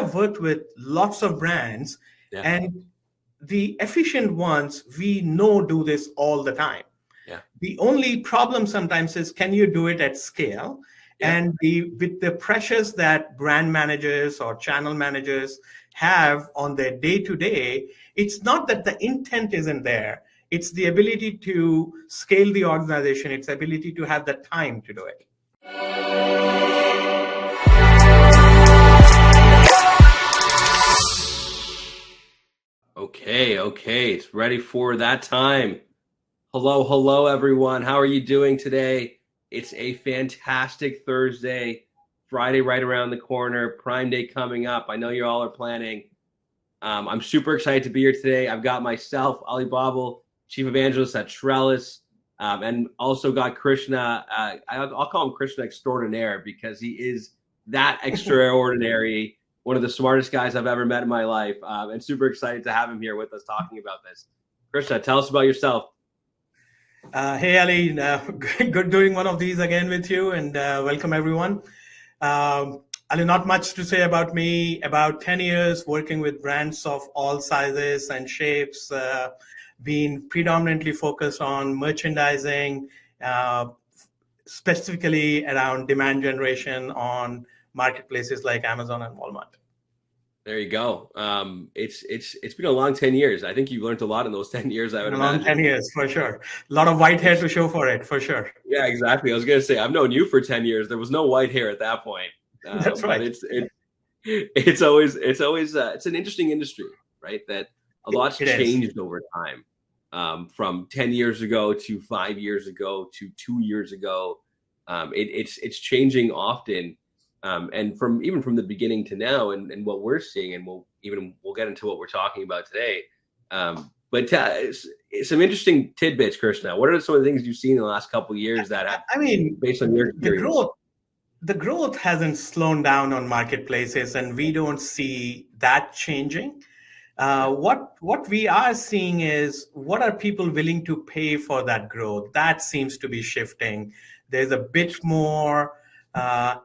have worked with lots of brands, Yeah. and the efficient ones we know do this all the time. Yeah. The only problem sometimes is, can you do it at scale? Yeah. And with the pressures that brand managers or channel managers have on their day-to-day, it's not that the intent isn't there. It's the ability to scale the organization. It's the ability to have the time to do it. Okay. It's ready for that time. Hello, everyone. How are you doing today? It's a fantastic Thursday, Friday right around the corner, Prime Day coming up. I know you all are planning. I'm super excited to be here today. I've got myself, Ali Babel, Chief Evangelist at Trellis, and also got Krishna. I'll call him Krishna Extraordinaire because he is that extraordinary, one of the smartest guys I've ever met in my life, and super excited to have him here with us talking about this. Krishna, tell us about yourself. Hey, Ali, good doing one of these again with you, and welcome everyone. Ali, not much to say about me. About 10 years working with brands of all sizes and shapes, being predominantly focused on merchandising, specifically around demand generation on marketplaces like Amazon and Walmart. There you go. It's been a long 10 years. I think you learned a lot in those 10 years, I would A long imagine. 10 years, for sure. A lot of white hair to show for it, for sure. Yeah, exactly. I was gonna say I've known you for 10 years. There was no white hair at that point. That's But right. it's always it's an interesting industry, right? That a lot's It is. changed over time. From 10 years ago to 5 years ago to 2 years ago. It's changing often. And even from the beginning to now, and what we're seeing, and we'll get into what we're talking about today. But some interesting tidbits, Krishna. What are some of the things you've seen in the last couple of years that have, based on your experience? The growth hasn't slowed down on marketplaces, and we don't see that changing. What we are seeing is, what are people willing to pay for that growth? That seems to be shifting. There's a bit more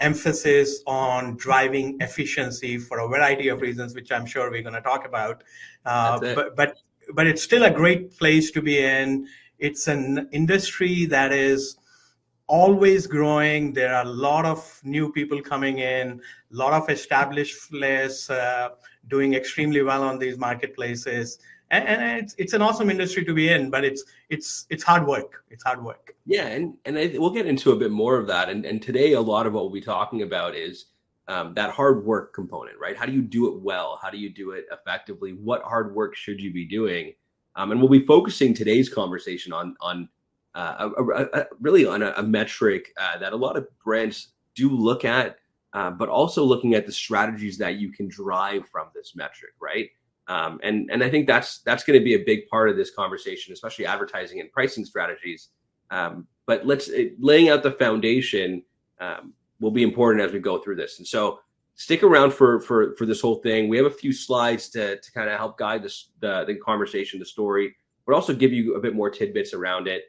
emphasis on driving efficiency for a variety of reasons, which I'm sure we're going to talk about. But it's still a great place to be in. It's an industry that is always growing. There are a lot of new people coming in, a lot of established players doing extremely well on these marketplaces. And it's an awesome industry to be in, but it's hard work. It's hard work. Yeah, and we'll get into a bit more of that. And today, a lot of what we'll be talking about is that hard work component, right? How do you do it well? How do you do it effectively? What hard work should you be doing? And we'll be focusing today's conversation on really on a metric that a lot of brands do look at, but also looking at the strategies that you can drive from this metric, right? And I think that's going to be a big part of this conversation, especially advertising and pricing strategies. But laying out the foundation will be important as we go through this. And so stick around for this whole thing. We have a few slides to kind of help guide the conversation, the story, but also give you a bit more tidbits around it.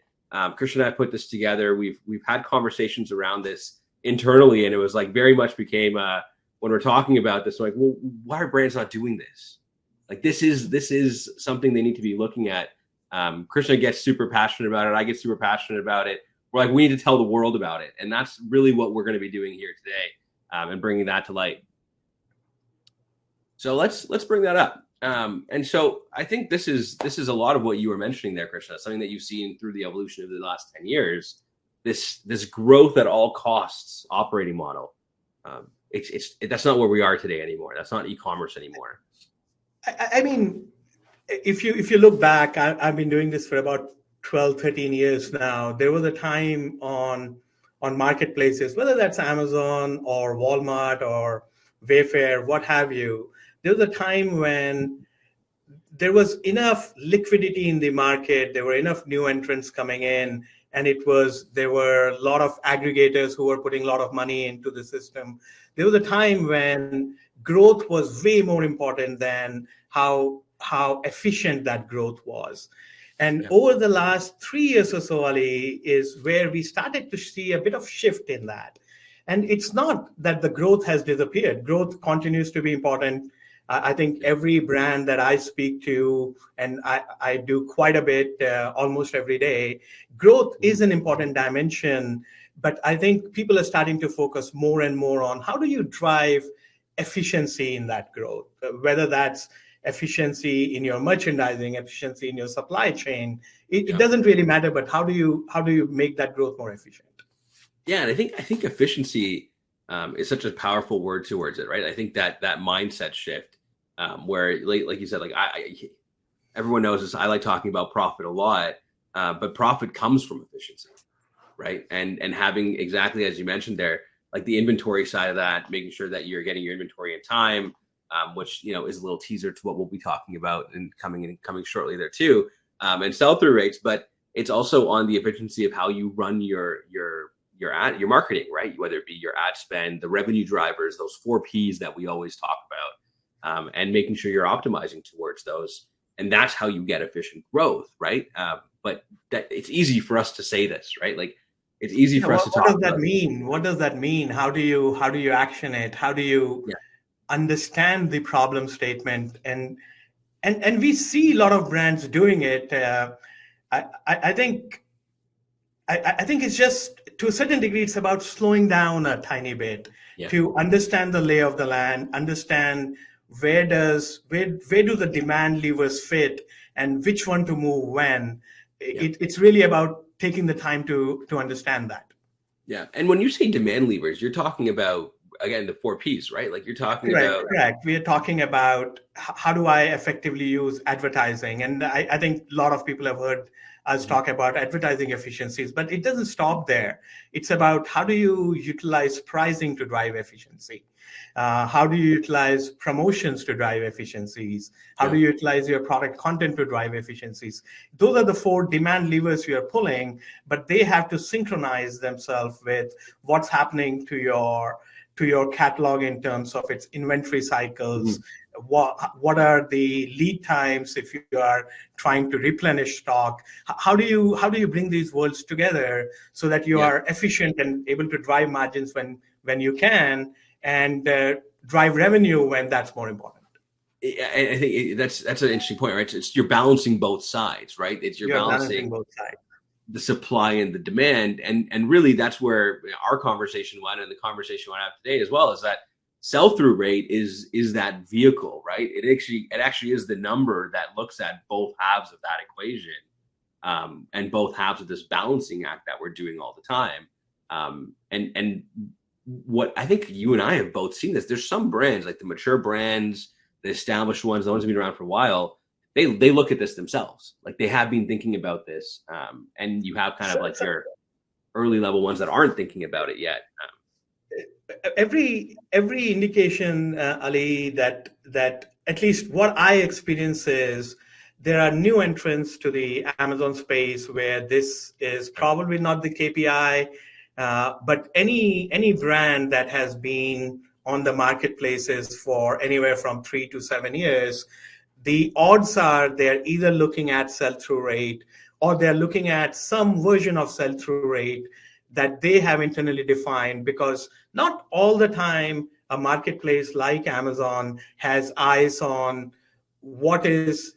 Krishna and I put this together. We've had conversations around this internally, and it was like very much became when we're talking about this, like, well, why are brands not doing this? Like, this is something they need to be looking at. Krishna gets super passionate about it. I get super passionate about it. We're like, we need to tell the world about it, and that's really what we're going to be doing here today, and bringing that to light. So let's bring that up. And so I think this is a lot of what you were mentioning there, Krishna. Something that you've seen through the evolution of the last 10 years. This growth at all costs operating model. That's not where we are today anymore. That's not e-commerce anymore. I mean, if you look back, I've been doing this for about 12, 13 years now. There was a time on marketplaces, whether that's Amazon or Walmart or Wayfair, what have you. There was a time when there was enough liquidity in the market. There were enough new entrants coming in, and there were a lot of aggregators who were putting a lot of money into the system. There was a time when growth was way more important than how efficient that growth was. And over the last 3 years or so, Ali, is where we started to see a bit of shift in that. And it's not that the growth has disappeared. Growth continues to be important. I think every brand that I speak to, and I do quite a bit, almost every day, growth is an important dimension. But I think people are starting to focus more and more on how do you drive efficiency in that growth, whether that's efficiency in your merchandising, efficiency in your supply chain. It doesn't really matter, but how do you make that growth more efficient? Yeah, and I think efficiency is such a powerful word towards it, right? I think that mindset shift, where like you said, like everyone knows this. I like talking about profit a lot, but profit comes from efficiency, right? And having exactly as you mentioned there, like the inventory side of that, making sure that you're getting your inventory in time, which is a little teaser to what we'll be talking about and coming shortly there too, and sell through rates, but it's also on the efficiency of how you run your marketing, right? Whether it be your ad spend, the revenue drivers, those 4 Ps that we always talk about, and making sure you're optimizing towards those. And that's how you get efficient growth, right? But that it's easy for us to say this, right? Like it's easy for us to talk What does about. that mean? What does that mean? How do you action it? How do you Yeah, understand the problem statement? And we see a lot of brands doing it. I think I think it's just to a certain degree, it's about slowing down a tiny bit yeah, to understand the lay of the land, understand where do the demand levers fit and which one to move when. yeah, It's really about taking the time to understand that. yeah. And when you say demand levers, you're talking about again the 4 Ps, right? Like you're talking Correct, about. correct. We are talking about how do I effectively use advertising, and I think a lot of people have heard us Mhm. talk about advertising efficiencies, but it doesn't stop there. It's about how do you utilize pricing to drive efficiency? How do you utilize promotions to drive efficiencies? How do Yeah, you utilize your product content to drive efficiencies? Those are the 4 demand levers you are pulling, but they have to synchronize themselves with what's happening to your catalog in terms of its inventory cycles. mhm. What are the lead times if you are trying to replenish stock? How do you bring these worlds together so that you Yeah. are efficient and able to drive margins when you can, and drive revenue when that's more important? I think that's an interesting point, right? It's you're balancing both sides, right? It's you're You're balancing balancing both sides. the supply and the demand, and really that's where our conversation went, and the conversation went out today as well. Is that sell through rate is that vehicle, right? It actually is the number that looks at both halves of that equation, and both halves of this balancing act that we're doing all the time. And what I think you and I have both seen this. There's some brands like the mature brands, the established ones, the ones that have been around for a while. They look at this themselves, like they have been thinking about this. And you have kind of So, like so your early level ones that aren't thinking about it yet. every indication, Ali, that at least what I experience is there are new entrants to the Amazon space where this is probably not the KPI, but any brand that has been on the marketplaces for anywhere from 3 to 7 years, the odds are they're either looking at sell-through rate or they're looking at some version of sell-through rate that they have internally defined, because not all the time a marketplace like Amazon has eyes on what is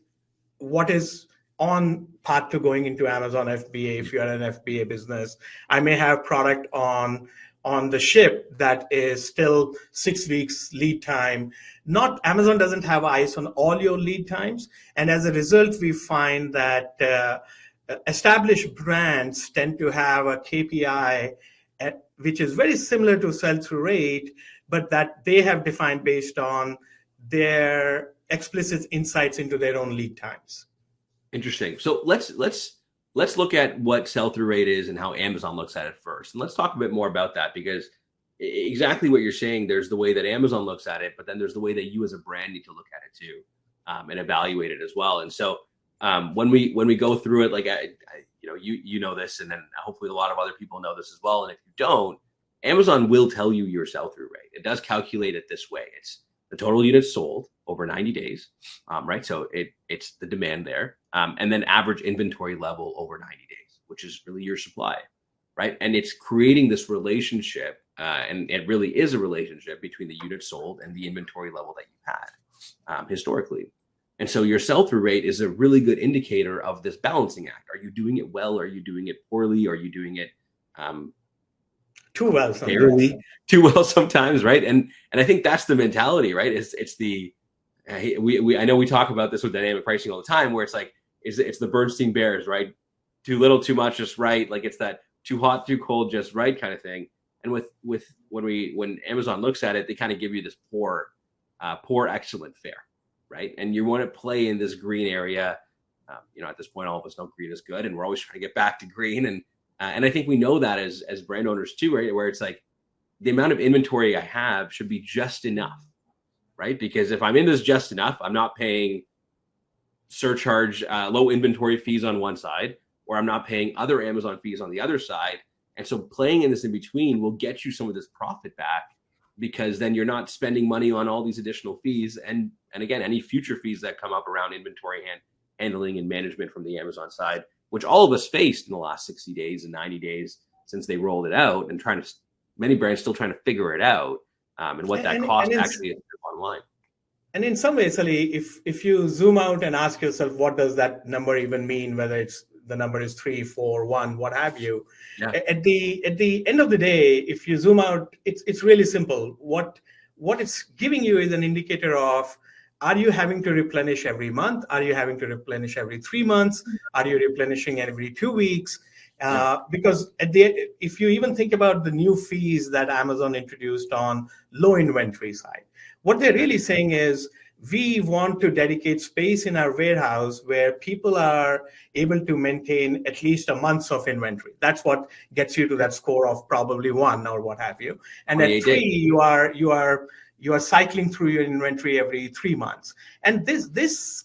on path to going into Amazon FBA. If you are an FBA business, I may have product on the ship that is still 6 weeks lead time. Not Amazon doesn't have eyes on all your lead times, and as a result, we find that established brands tend to have a KPI which is very similar to sell-through rate, but that they have defined based on their explicit insights into their own lead times. Interesting. So let's look at what sell through rate is and how Amazon looks at it first, and let's talk a bit more about that because exactly what you're saying. There's the way that Amazon looks at it, but then there's the way that you as a brand need to look at it too, and evaluate it as well. And so when we go through it, like you know this, and then hopefully a lot of other people know this as well. And if you don't, Amazon will tell you your sell through rate. It does calculate it this way. It's the total units sold over 90 days, right? So it's the demand there, and then average inventory level over 90 days, which is really your supply, right? And it's creating this relationship And it really is a relationship between the units sold and the inventory level that you had historically. And so your sell-through rate is a really good indicator of this balancing act. Are you doing it well? Are you doing it poorly? Are you doing it too well sometimes? Fairly, too well sometimes, right? And I think that's the mentality, right? It's the I know we talk about this with dynamic pricing all the time, where it's like it's the Bernstein Bears, right? Too little, too much, just right. Like it's that too hot, too cold, just right kind of thing. And with when Amazon looks at it, they kind of give you this poor, excellent, fair, right? And you want to play in this green area. At this point, all of us know green is good, and we're always trying to get back to green. And I think we know that as brand owners too, right? Where it's like the amount of inventory I have should be just enough, right? Because if I'm in this just enough, I'm not paying surcharge, low inventory fees on one side, or I'm not paying other Amazon fees on the other side. And so playing in this in between will get you some of this profit back, because then you're not spending money on all these additional fees. And again, any future fees that come up around inventory handling and management from the Amazon side, which all of us faced in the last 60 days and 90 days since they rolled it out, and many brands still trying to figure it out, and what that cost actually is online. And in some ways, Ali, if you zoom out and ask yourself, what does that number even mean? Whether it's the number is 3, 4, 1, what have you? Yeah. At the end of the day, if you zoom out, it's really simple. What it's giving you is an indicator of, are you having to replenish every month? Are you having to replenish every 3 months? Are you replenishing every 2 weeks? Because if you even think about the new fees that Amazon introduced on low inventory side, what they're really saying is, we want to dedicate space in our warehouse where people are able to maintain at least a month of inventory. That's what gets you to that score of probably 1 or what have you. And at 3, you are cycling through your inventory every 3 months. And this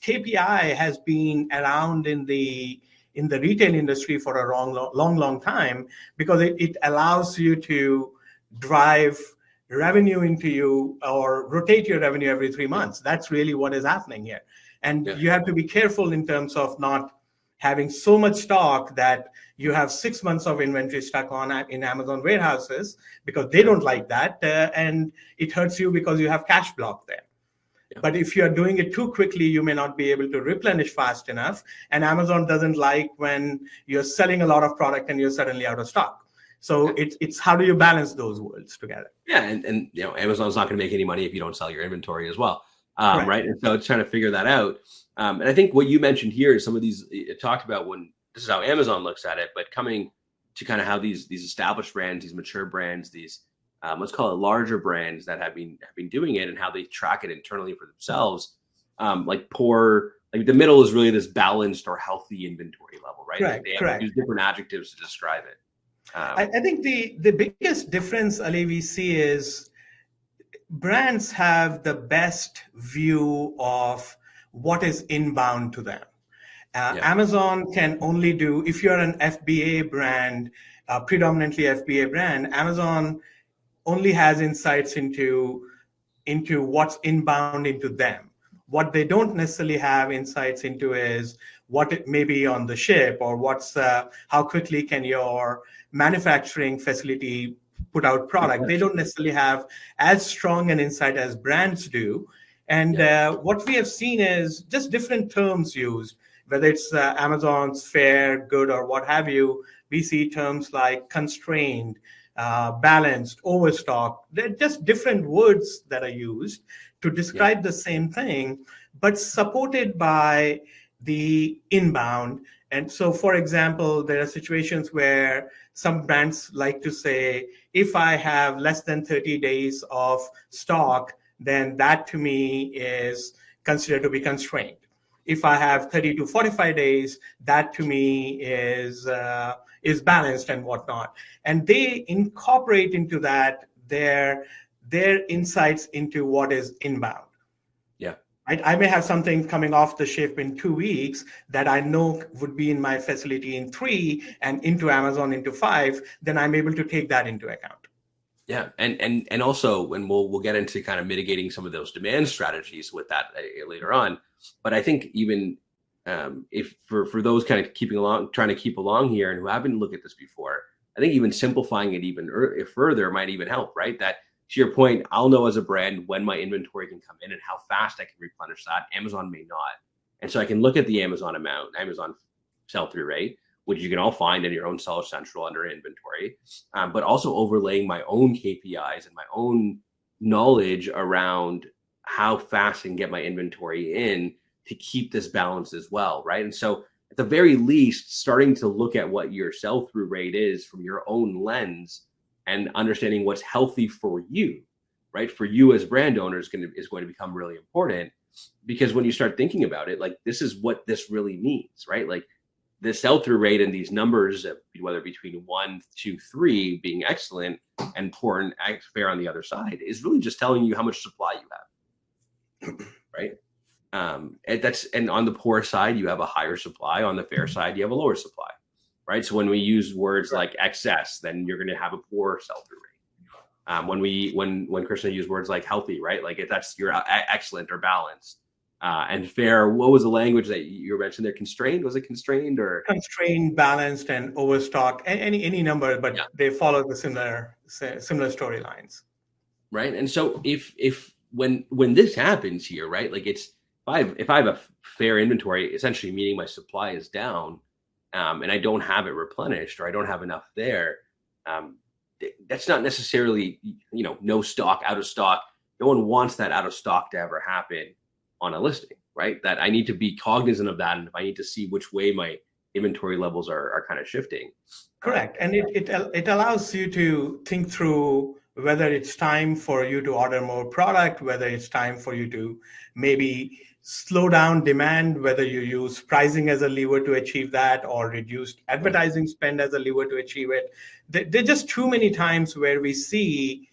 KPI has been around in the retail industry for a long time, because it allows you to drive revenue into you, or rotate your revenue every 3 months. That's really what is happening here. And you have to be careful in terms of not having so much stock that you have 6 months of inventory stuck in Amazon warehouses, because they don't like that. And it hurts you because you have cash block there. But if you're doing it too quickly, you may not be able to replenish fast enough. And Amazon doesn't like when you're selling a lot of product and you're suddenly out of stock. So it's how do you balance those worlds together? Yeah, and Amazon's not going to make any money if you don't sell your inventory as well, right? And so it's trying to figure that out. And I think what you mentioned here is some of these, it talked about when this is how Amazon looks at it, but coming to kind of how these established brands, these mature brands, these let's call it larger brands that have been doing it, and how they track it internally for themselves. Like the middle is really this balanced or healthy inventory level, right? Correct, they have to use different adjectives to describe it. I think the biggest difference, Ali, we see is brands have the best view of what is inbound to them. Amazon can only do, if you're an FBA brand, predominantly FBA brand, Amazon only has insights into what's inbound into them. What they don't necessarily have insights into is what it may be on the ship, or how quickly can your manufacturing facility put out product. They don't necessarily have as strong an insight as brands do. And what we have seen is just different terms used, whether it's Amazon's fair, good, or what have you. We see terms like constrained, balanced, overstock. They're just different words that are used to describe the same thing, but supported by the inbound. And so, for example, there are situations where some brands like to say, if I have less than 30 days of stock, then that to me is considered to be constrained. If I have 30 to 45 days, that to me is balanced and whatnot. And they incorporate into that their insights into what is inbound. I may have something coming off the ship in 2 weeks that I know would be in my facility in 3 and into Amazon into 5, then I'm able to take that into account. Yeah, and also when we'll get into kind of mitigating some of those demand strategies with that later on. But I think even if for those kind of trying to keep along here and who haven't looked at this before, I think even simplifying it even further might even help, right? That to your point, I'll know as a brand when my inventory can come in and how fast I can replenish that. Amazon may not. And so I can look at the Amazon amount, Amazon sell-through rate, which you can all find in your own Seller Central under inventory, but also overlaying my own KPIs and my own knowledge around how fast I can get my inventory in to keep this balance as well, right? And so at the very least, starting to look at what your sell-through rate is from your own lens and understanding what's healthy for you, right? For you as brand owners is going to become really important, because when you start thinking about it, like this is what this really means, right? Like the sell-through rate and these numbers, whether between 1, 2, 3 being excellent and poor and fair on the other side, is really just telling you how much supply you have, right? And on the poor side, you have a higher supply. On the fair side, you have a lower supply, right? So when we use words like excess, then you're going to have a poor sell-through rate. When Krishna used words like healthy, right? Like that's you're excellent or balanced. And fair, what was the language that you mentioned there? Constrained? Was it constrained or constrained, balanced, and overstock? Any number, but yeah. they follow the similar storylines, right? And so if when this happens here, right? Like if I have a fair inventory, essentially meaning my supply is down, and I don't have it replenished or I don't have enough there, that's not necessarily no stock, out of stock. No one wants that out of stock to ever happen on a listing, right? That I need to be cognizant of that, and if I need to see which way my inventory levels are kind of shifting. Correct, and it allows you to think through whether it's time for you to order more product, whether it's time for you to maybe slow down demand, whether you use pricing as a lever to achieve that or reduced advertising spend as a lever to achieve it. There are just too many times where we see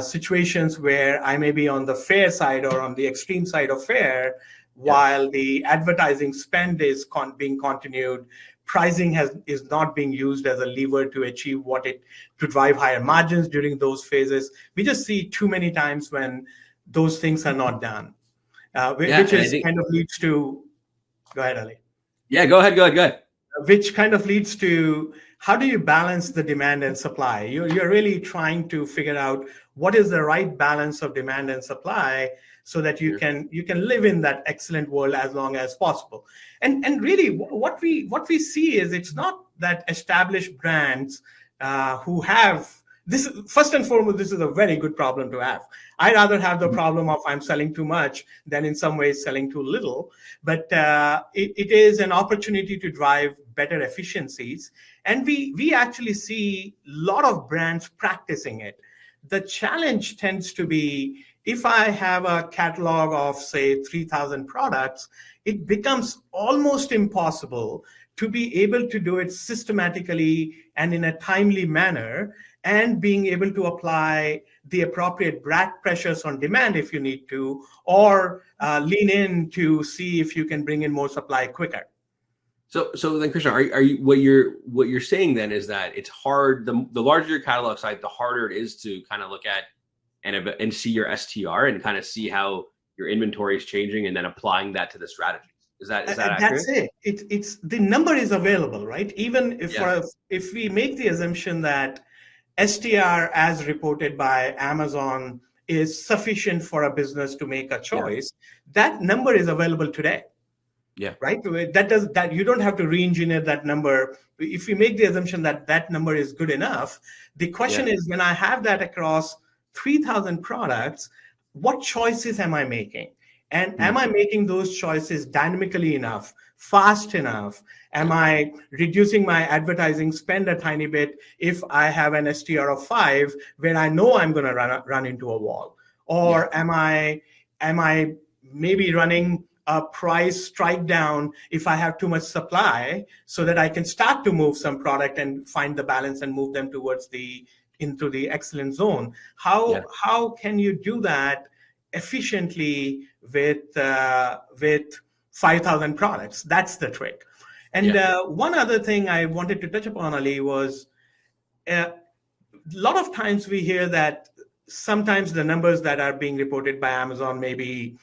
situations where I may be on the fair side or on the extreme side of fair, while the advertising spend is being continued. Pricing is not being used as a lever to achieve to drive higher margins during those phases. We just see too many times when those things are not done, which kind of leads to. Go ahead, Ali. Yeah, go ahead. Which kind of leads to how do you balance the demand and supply? You're really trying to figure out what is the right balance of demand and supply, so that you can live in that excellent world as long as possible. And really, what we see is it's not that established brands who have this. First and foremost, this is a very good problem to have. I'd rather have the problem of I'm selling too much than in some ways selling too little. But it is an opportunity to drive better efficiencies, and we actually see a lot of brands practicing it. The challenge tends to be, if I have a catalog of, say, 3,000 products, it becomes almost impossible to be able to do it systematically and in a timely manner, and being able to apply the appropriate back pressures on demand if you need to, or lean in to see if you can bring in more supply quicker. So then, Krishna, are you what you're saying then is that it's hard. The larger your catalog size, the harder it is to kind of look at and see your STR and kind of see how your inventory is changing, and then applying that to the strategies. Is that accurate? That's it. It's the number is available, right? Even if we make the assumption that STR as reported by Amazon is sufficient for a business to make a choice, that number is available today. Yeah. Right. That you don't have to re-engineer that number. If we make the assumption that that number is good enough, the question is, when I have that across 3,000 products, what choices am I making? And am I making those choices dynamically enough, fast enough? Am I reducing my advertising spend a tiny bit if I have an STR of 5 where I know I'm going to run into a wall? Or am I maybe running a price strike down if I have too much supply, so that I can start to move some product and find the balance and move them towards into the excellent zone? How can you do that efficiently with 5,000 products? That's the trick. And one other thing I wanted to touch upon, Ali, was a lot of times we hear that sometimes the numbers that are being reported by Amazon may be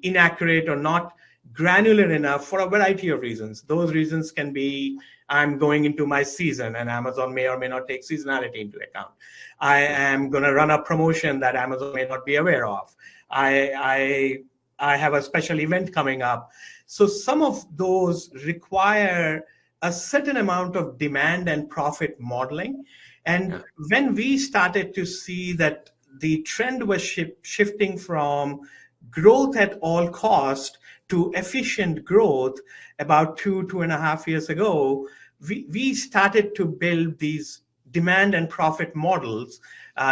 inaccurate or not granular enough for a variety of reasons. Those reasons can be I'm going into my season and Amazon may or may not take seasonality into account. I am going to run a promotion that Amazon may not be aware of. I have a special event coming up. So some of those require a certain amount of demand and profit modeling. And when we started to see that the trend was shifting from growth at all cost to efficient growth about 2.5 years ago, we started to build these demand and profit models,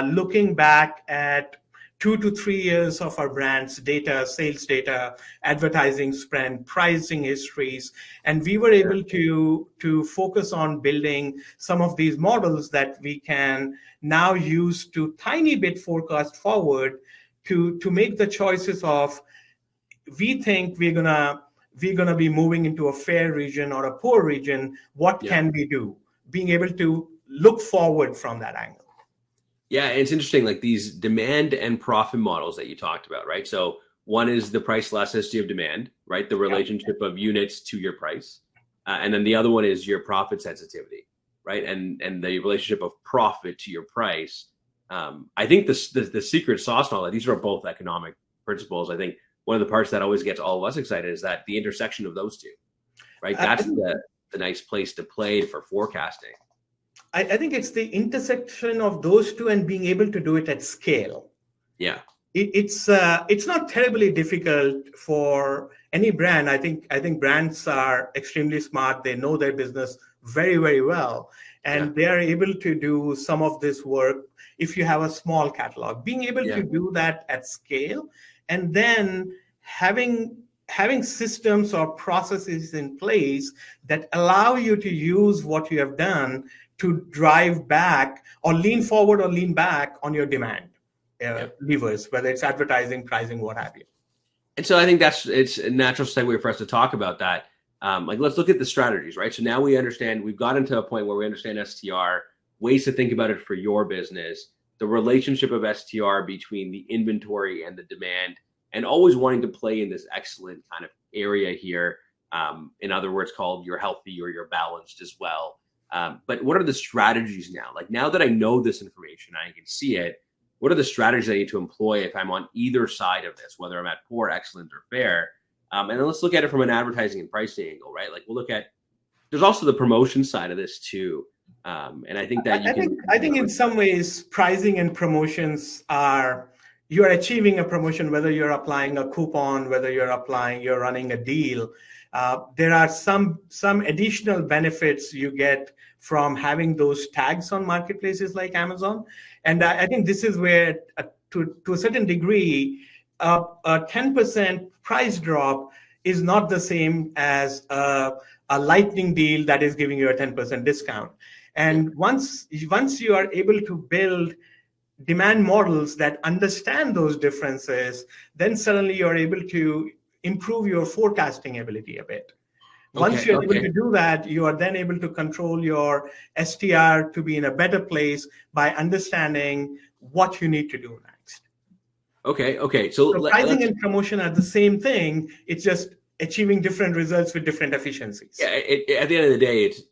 looking back at 2 to 3 years of our brand's data, sales data, advertising spend, pricing histories. And we were able to focus on building some of these models that we can now use to tiny bit forecast forward to make the choices of, we think we're gonna be moving into a fair region or a poor region. What can we do? Being able to look forward from that angle. Yeah, it's interesting, like these demand and profit models that you talked about, right? So one is the price elasticity of demand, right? The relationship of units to your price. And then the other one is your profit sensitivity, right? And the relationship of profit to your price. I think the secret sauce and all that, these are both economic principles. I think one of the parts that always gets all of us excited is that the intersection of those two, right? That's the nice place to play for forecasting. I think it's the intersection of those two and being able to do it at scale. Yeah. It's not terribly difficult for any brand. I think brands are extremely smart. They know their business very, very well. And they are able to do some of this work if you have a small catalog. Being able to do that at scale, and then having systems or processes in place that allow you to use what you have done to drive back or lean forward or lean back on your demand levers, whether it's advertising, pricing, what have you. And so I think it's a natural segue for us to talk about that. Like, let's look at the strategies, right? So now we understand, we've gotten to a point where we understand STR, ways to think about it for your business, the relationship of STR between the inventory and the demand, and always wanting to play in this excellent kind of area here. In other words, called you're healthy or you're balanced as well. But what are the strategies now? Like, now that I know this information, I can see it. What are the strategies I need to employ if I'm on either side of this, whether I'm at poor, excellent, or fair? And then let's look at it from an advertising and pricing angle, right? Like, we'll look at, there's also the promotion side of this too. And I think that I think in some ways, pricing and promotions are, you are achieving a promotion, whether you're applying a coupon, whether you're running a deal. There are some additional benefits you get from having those tags on marketplaces like Amazon. And I think this is where, to a certain degree, a 10% price drop is not the same as a lightning deal that is giving you a 10% discount. And once you are able to build demand models that understand those differences, then suddenly you're able to improve your forecasting ability a bit. Once you're able to do that, you are then able to control your STR to be in a better place by understanding what you need to do next. Okay. So pricing and promotion are the same thing. It's just achieving different results with different efficiencies. Yeah. At the end of the day, it's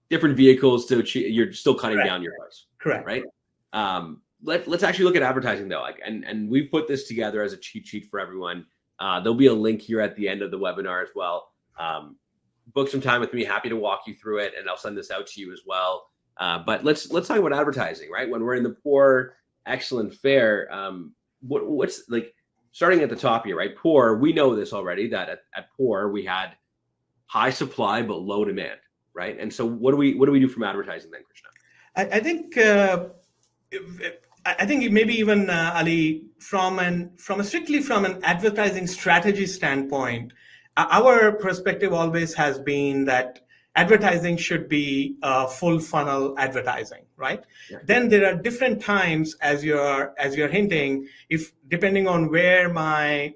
different vehicles to achieve, you're still cutting down your price. Correct. Right. Let's actually look at advertising though. Like, and we've put this together as a cheat sheet for everyone. There'll be a link here at the end of the webinar as well. Book some time with me. Happy to walk you through it, and I'll send this out to you as well. But let's talk about advertising, right? When we're in the poor, excellent, fair, what's like starting at the top here, right? Poor, we know this already, that at poor we had high supply but low demand, right? And so what do we do from advertising then, Krishna? I think maybe even Ali, strictly from an advertising strategy standpoint, our perspective always has been that advertising should be full funnel advertising, right? Yeah. Then there are different times, as you're hinting, if depending on where am I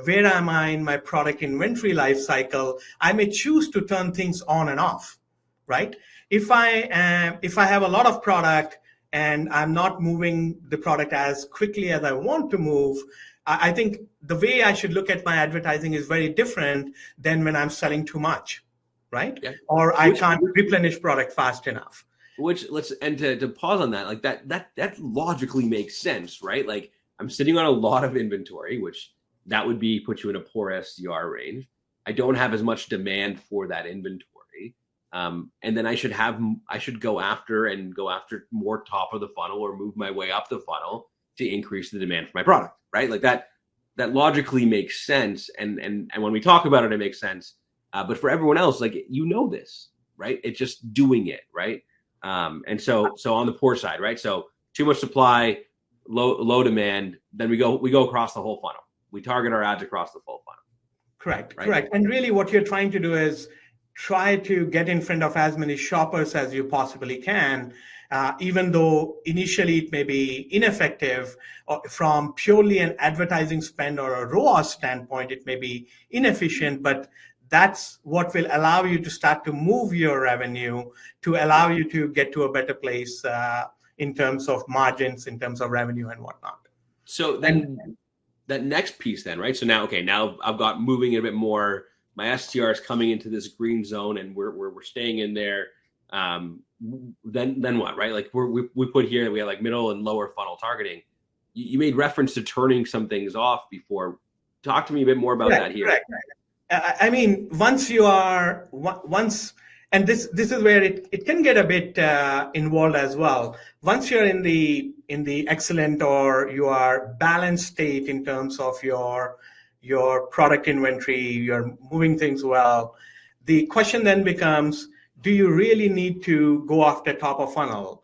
in my product inventory life cycle, I may choose to turn things on and off, right? If I have a lot of product and I'm not moving the product as quickly as I want to move, I think the way I should look at my advertising is very different than when I'm selling too much, right? Yeah. Or I can't replenish product fast enough. Which to pause on that, like that logically makes sense, right? Like I'm sitting on a lot of inventory, which that would be put you in a poor SDR range. I don't have as much demand for that inventory. And then I should go after more top of the funnel or move my way up the funnel to increase the demand for my product, right? Like that logically makes sense. And when we talk about it, it makes sense. But for everyone else, like, this, right? It's just doing it, right? And so on the poor side, right? So too much supply, low demand, then we go across the whole funnel. We target our ads across the full funnel. Correct. And really what you're trying to do is try to get in front of as many shoppers as you possibly can, even though initially it may be ineffective from purely an advertising spend or a ROAS standpoint, it may be inefficient, but that's what will allow you to start to move your revenue to allow you to get to a better place in terms of margins, in terms of revenue and whatnot. So then that next piece then, right? So now I've got moving a bit more. My STR is coming into this green zone and we're staying in there. Then what, right? Like we put here, we have like middle and lower funnel targeting. You made reference to turning some things off before. Talk to me a bit more about that here. Correct. I mean, once, and this is where it can get a bit involved as well. Once you're in the excellent or you are balanced state in terms of your product inventory, you're moving things well. The question then becomes, do you really need to go after top of funnel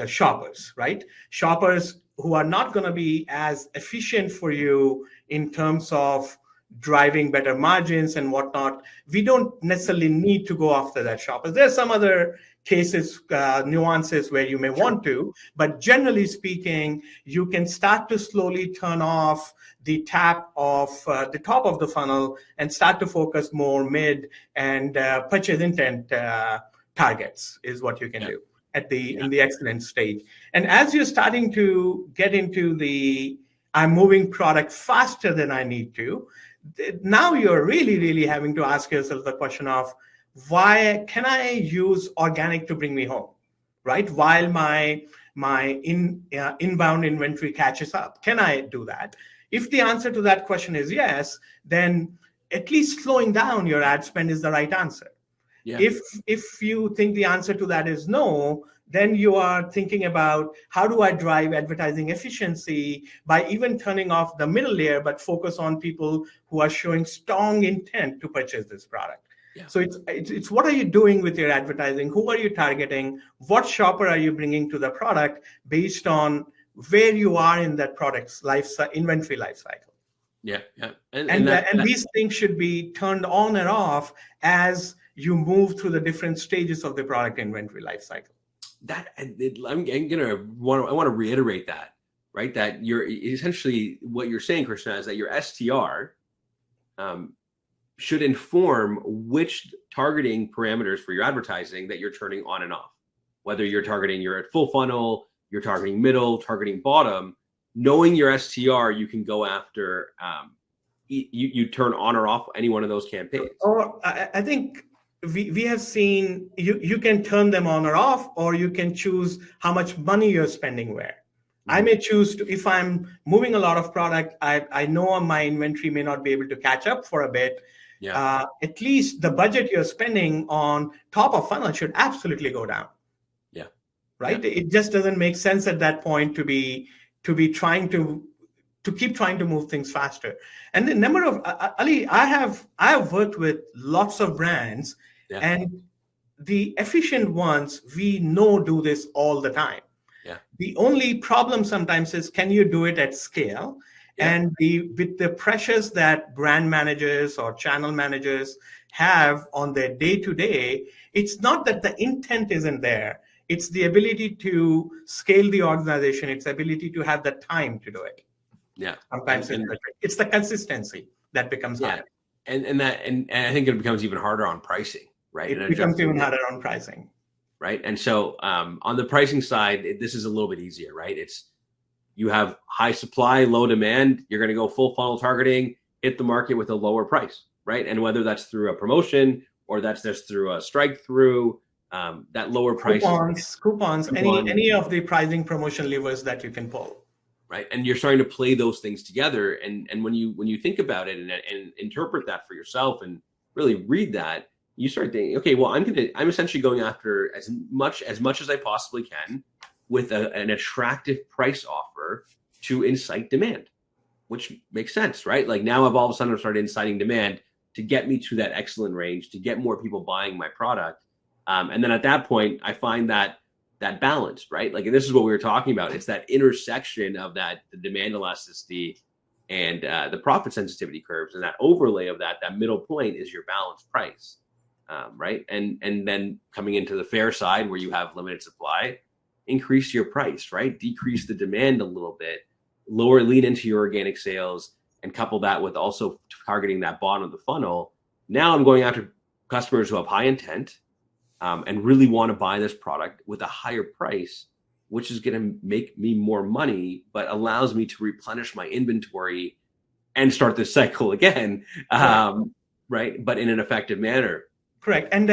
shoppers, right? Shoppers who are not going to be as efficient for you in terms of driving better margins and whatnot. We don't necessarily need to go after that shoppers. There's some other cases, nuances where you may want to, but generally speaking, you can start to slowly turn off the tap of the top of the funnel and start to focus more mid and purchase intent targets is what you can do in the excellent stage. And as you're starting to get into I'm moving product faster than I need to, now you're really, really having to ask yourself the question of, why can I use organic to bring me home, right? While my inbound inventory catches up, can I do that? If the answer to that question is yes, then at least slowing down your ad spend is the right answer. Yeah. If you think the answer to that is no, then you are thinking about, how do I drive advertising efficiency by even turning off the middle layer, but focus on people who are showing strong intent to purchase this product. Yeah. So it's what are you doing with your advertising? Who are you targeting? What shopper are you bringing to the product based on where you are in that product's inventory life cycle? Yeah. And these things should be turned on and off as you move through the different stages of the product inventory life cycle. I want to reiterate that, right? That you're essentially, what you're saying, Krishna, is that your STR should inform which targeting parameters for your advertising that you're turning on and off. Whether you're at full funnel, you're targeting middle, targeting bottom. Knowing your STR, you can go after. You turn on or off any one of those campaigns. Or I think we have seen you can turn them on or off, or you can choose how much money you're spending where. Mm-hmm. I may choose to, if I'm moving a lot of product, I know my inventory may not be able to catch up for a bit. Yeah. At least the budget you're spending on top of funnel should absolutely go down. Yeah. Right. Yeah. It just doesn't make sense at that point to be trying to keep trying to move things faster. And the number of Ali, I have worked with lots of brands, yeah, and the efficient ones we know do this all the time. Yeah. The only problem sometimes is, can you do it at scale? Yeah. And with the pressures that brand managers or channel managers have on their day-to-day, it's not that the intent isn't there. It's the ability to scale the organization. It's the ability to have the time to do it. Yeah. Sometimes it's the consistency that becomes hard. And I think it becomes even harder on pricing, right? It becomes even harder on pricing. Right. And so on the pricing side, this is a little bit easier, right? You have high supply, low demand. You're going to go full funnel targeting, hit the market with a lower price, right? And whether that's through a promotion or that's just through a strike through, that lower price coupons, any of the pricing promotion levers that you can pull. Right. And you're starting to play those things together. And when you think about it and interpret that for yourself and really read that, you start thinking, okay, well, I'm essentially going after as much as I possibly can with an attractive price offer to incite demand, which makes sense, right? Like now I've all of a sudden started inciting demand to get me to that excellent range, to get more people buying my product. And then at that point, I find that balance, right? Like, and this is what we were talking about. It's that intersection of the demand elasticity and the profit sensitivity curves, and that overlay of that middle point is your balanced price, right? And then coming into the fair side where you have limited supply, increase your price, right? Decrease the demand a little bit, lean into your organic sales, and couple that with also targeting that bottom of the funnel. Now I'm going after customers who have high intent, and really want to buy this product with a higher price, which is going to make me more money, but allows me to replenish my inventory and start this cycle again, right? But in an effective manner. Correct. And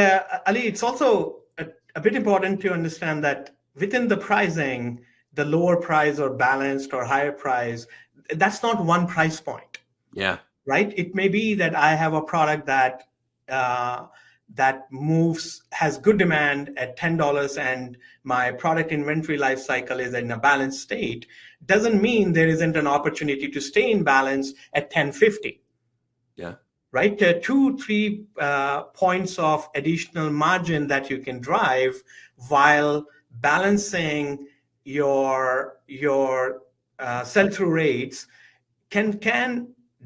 Ali, it's also a bit important to understand that within the pricing, the lower price or balanced or higher price, that's not one price point. Yeah. Right? It may be that I have a product that has good demand at $10 and my product inventory life cycle is in a balanced state. Doesn't mean there isn't an opportunity to stay in balance at $10.50. Yeah. Right? 2-3 points of additional margin that you can drive while balancing your sell-through rates can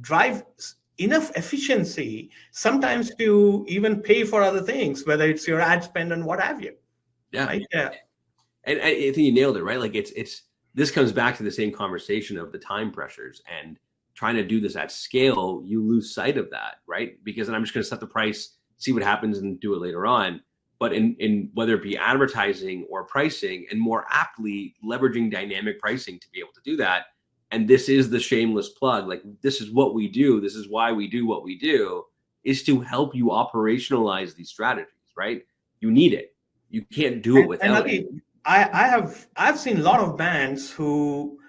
drive enough efficiency sometimes to even pay for other things, whether it's your ad spend and what have you. Yeah. Right? Yeah. And I think you nailed it, right? Like this comes back to the same conversation of the time pressures, and trying to do this at scale, you lose sight of that, right? Because then I'm just going to set the price, see what happens, and do it later on. But in whether it be advertising or pricing, and more aptly leveraging dynamic pricing to be able to do that. And this is the shameless plug. Like, this is what we do. This is why we do what we do, is to help you operationalize these strategies, right? You need it. You can't do it without it. I've seen a lot of brands who,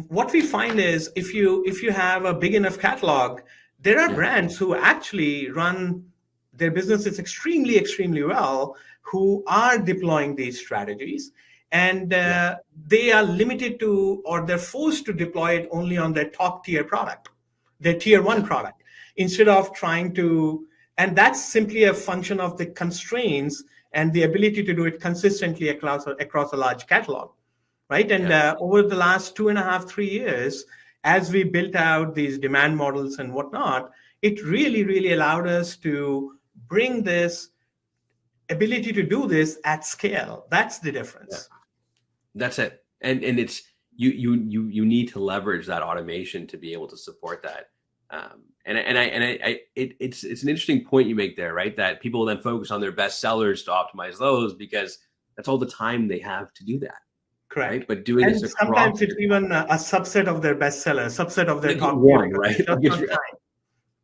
what we find is if you have a big enough catalog, there are brands who actually run their businesses extremely, extremely well, who are deploying these strategies. And they are limited to, or they're forced to deploy it only on their top tier product, their tier one product, instead of trying to, and that's simply a function of the constraints and the ability to do it consistently across a large catalog, right? And over the last 2.5, 3 years, as we built out these demand models and whatnot, it really, really allowed us to bring this ability to do this at scale. That's the difference. Yeah. That's it. And it's you need to leverage that automation to be able to support that. It's an interesting point you make there, right? That people then focus on their best sellers to optimize those because that's all the time they have to do that. Correct. Right? But doing and this sometimes it's even a subset of their best sellers, subset of their top one, right?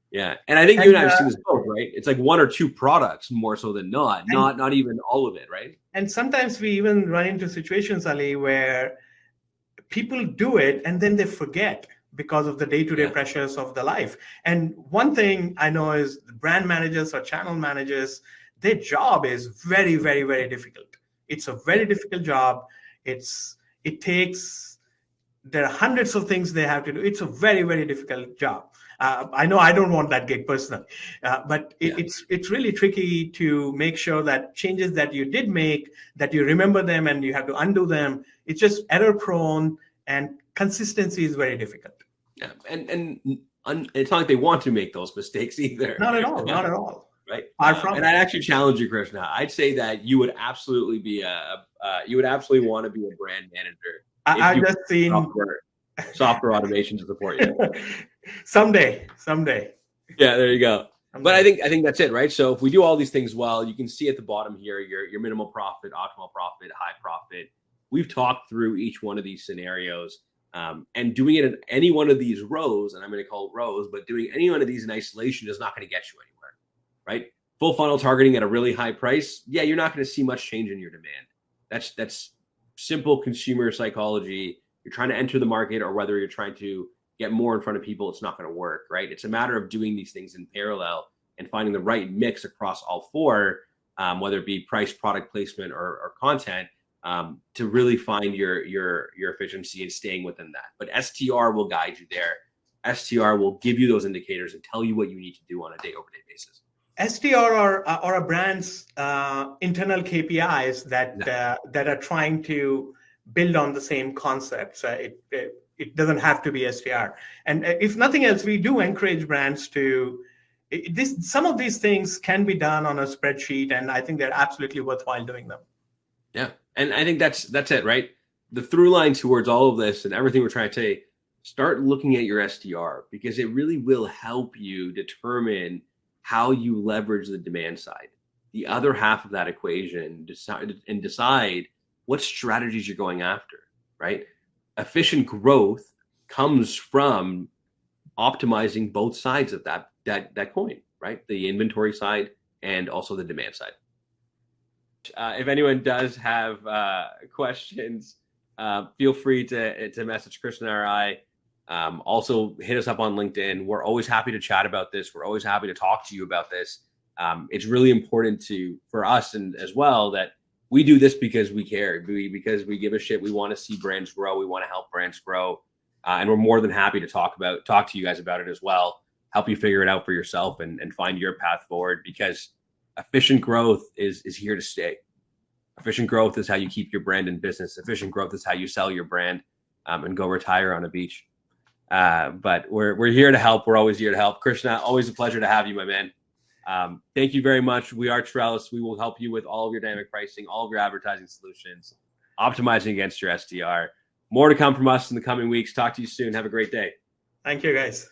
Yeah. And I think you and I have seen this both, right? It's like one or two products more so than not even all of it, right? And sometimes we even run into situations, Ali, where people do it and then they forget because of the day-to-day pressures of the life. And one thing I know is brand managers or channel managers, their job is very, very, very difficult. It's a very difficult job. There are hundreds of things they have to do. It's a very, very difficult job. I know I don't want that gig personally, but it's really tricky to make sure that changes that you did make, that you remember them and you have to undo them. It's just error prone, and consistency is very difficult. Yeah, and it's not like they want to make those mistakes either. Not at all. Not at all. Right. And I'd actually challenge you, Krishna. I'd say that you would absolutely be want to be a brand manager. I've just seen software automation to support you. Someday. Yeah, there you go. But I think that's it, right? So if we do all these things well, you can see at the bottom here your minimal profit, optimal profit, high profit. we've talked through each one of these scenarios, and doing it in any one of these rows, and I'm going to call it rows, but doing any one of these in isolation is not going to get you anywhere, right? Full funnel targeting at a really high price, yeah, you're not going to see much change in your demand. That's simple consumer psychology. You're trying to enter the market, or whether you're trying to get more in front of people, it's not going to work, right? It's a matter of doing these things in parallel and finding the right mix across all four, whether it be price, product placement, or content, to really find your efficiency and staying within that. But STR will guide you there. STR will give you those indicators and tell you what you need to do on a day-over-day basis. STR are a brand's internal KPIs that are trying to build on the same concepts. It doesn't have to be STR. And if nothing else, we do encourage brands to some of these things can be done on a spreadsheet, and I think they're absolutely worthwhile doing them. Yeah, and I think that's it, right? The through line towards all of this and everything we're trying to say, start looking at your STR, because it really will help you determine how you leverage the demand side, the other half of that equation, decide what strategies you're going after, right? Efficient growth comes from optimizing both sides of that coin, right? The inventory side and also the demand side. If anyone does have questions, feel free to message Krishna or I. Also hit us up on LinkedIn. We're always happy to chat about this. We're always happy to talk to you about this. It's really important for us and as well that we do this because we care, because we give a shit. We want to see brands grow. We want to help brands grow. And we're more than happy to talk to you guys about it as well, help you figure it out for yourself and find your path forward, because efficient growth is here to stay. Efficient growth is how you keep your brand in business. Efficient growth is how you sell your brand and go retire on a beach. But we're here to help. We're always here to help. Krishna, always a pleasure to have you, my man. Thank you very much. We are Trellis. We will help you with all of your dynamic pricing, all of your advertising solutions, optimizing against your SDR. More to come from us in the coming weeks. Talk to you soon. Have a great day. Thank you, guys.